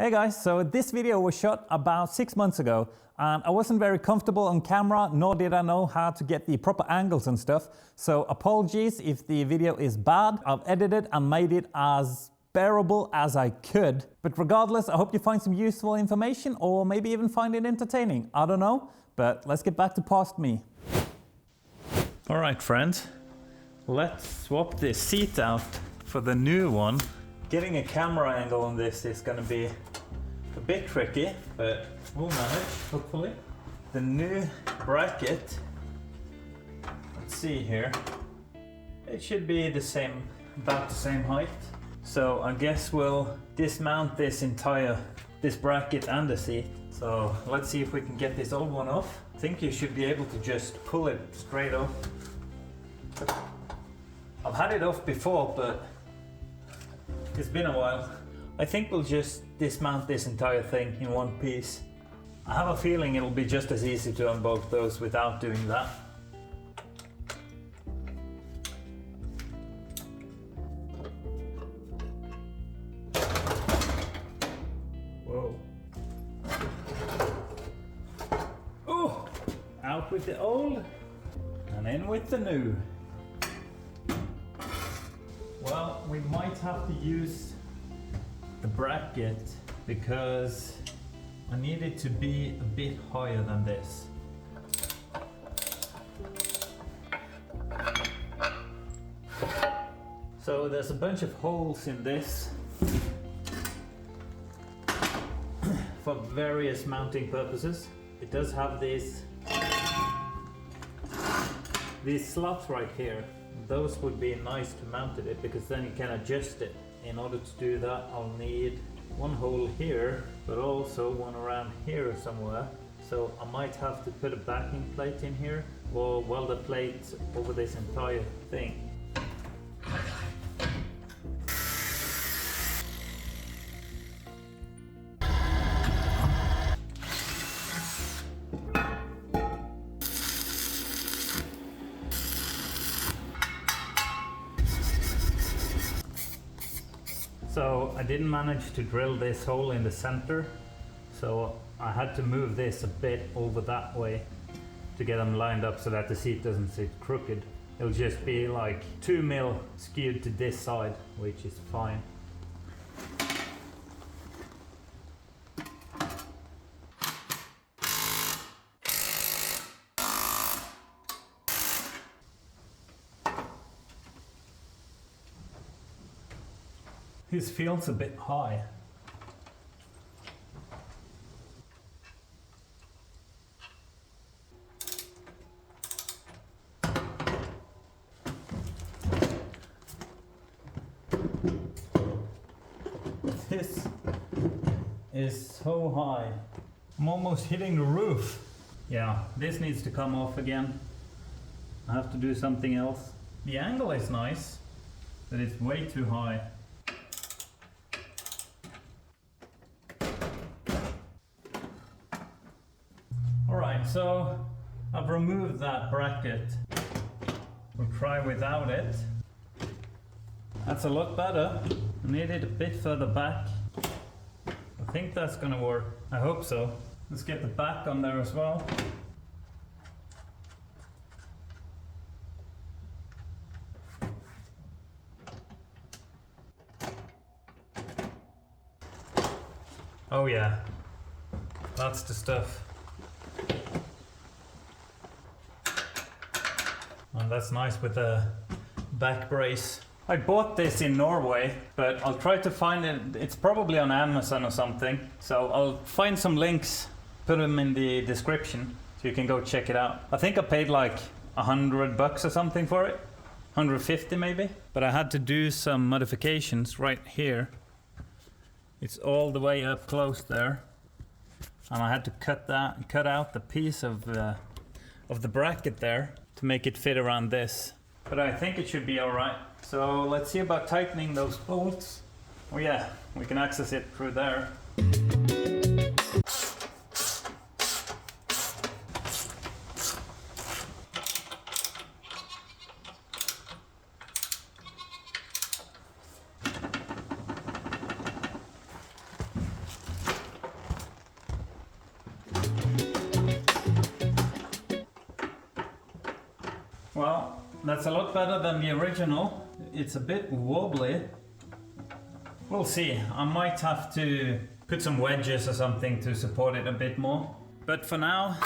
Hey guys, so this video was shot about 6 months ago and I wasn't very comfortable on camera, nor did I know how to get the proper angles and stuff. So apologies if the video is bad. I've edited and made it as bearable as I could. But regardless, I hope you find some useful information or maybe even find it entertaining. I don't know, but let's get back to past me. Alright friends, let's swap this seat out for the new one. Getting a camera angle on this is going to be a bit tricky, but we'll manage, hopefully. The new bracket, let's see here, it should be the same, about the same height. So I guess we'll dismount this bracket and the seat. So let's see if we can get this old one off. I think you should be able to just pull it straight off. I've had it off before, but it's been a while. I think we'll just dismount this entire thing in one piece. I have a feeling it'll be just as easy to unbolt those without doing that. Whoa. Oh! Out with the old and in with the new. Well, we might have to use the bracket because I need it to be a bit higher than this. So there's a bunch of holes in this for various mounting purposes. It does have these slots right here. Those would be nice to mount it because then you can adjust it. In order to do that, I'll need one hole here, but also one around here somewhere. So I might have to put a backing plate in here or weld a plate over this entire thing. So I didn't manage to drill this hole in the center, so I had to move this a bit over that way to get them lined up so that the seat doesn't sit crooked. It'll just be like 2 mil skewed to this side, which is fine. This feels a bit high. This is so high. I'm almost hitting the roof. Yeah, this needs to come off again. I have to do something else. The angle is nice, but it's way too high. Alright, so I've removed that bracket. We'll try without it. That's a lot better. I need it a bit further back. I think that's gonna work. I hope so. Let's get the back on there as well. Oh yeah, that's the stuff. And that's nice with the back brace. I bought this in Norway, but I'll try to find it. It's probably on Amazon or something. So I'll find some links, put them in the description so you can go check it out. I think I paid like $100 or something for it. 150 maybe. But I had to do some modifications right here. It's all the way up close there. And I had to cut out the piece of the bracket there to make it fit around this. But I think it should be alright. So let's see about tightening those bolts. Oh yeah, we can access it through there. That's a lot better than the original. It's a bit wobbly. We'll see. I might have to put some wedges or something to support it a bit more. But for now,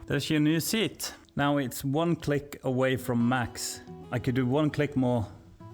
there's your new seat. Now it's one click away from max. I could do one click more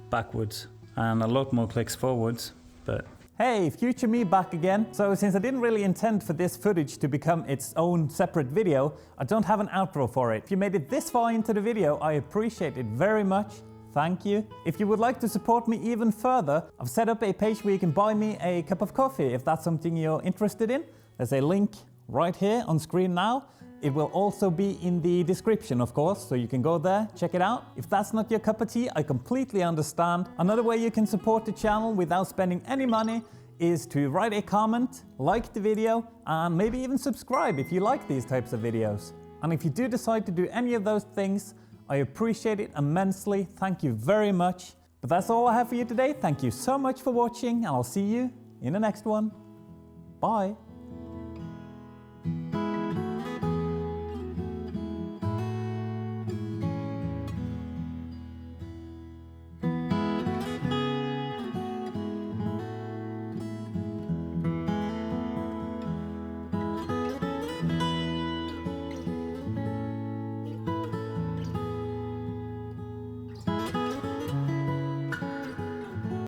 backwards and a lot more clicks forwards, but... Hey, future me back again. So since I didn't really intend for this footage to become its own separate video, I don't have an outro for it. If you made it this far into the video, I appreciate it very much. Thank you. If you would like to support me even further, I've set up a page where you can buy me a cup of coffee if that's something you're interested in. There's a link right here on screen now. It will also be in the description, of course, so you can go there, check it out. If that's not your cup of tea, I completely understand. Another way you can support the channel without spending any money is to write a comment, like the video, and maybe even subscribe if you like these types of videos. And if you do decide to do any of those things, I appreciate it immensely. Thank you very much. But that's all I have for you today. Thank you so much for watching, and I'll see you in the next one. Bye.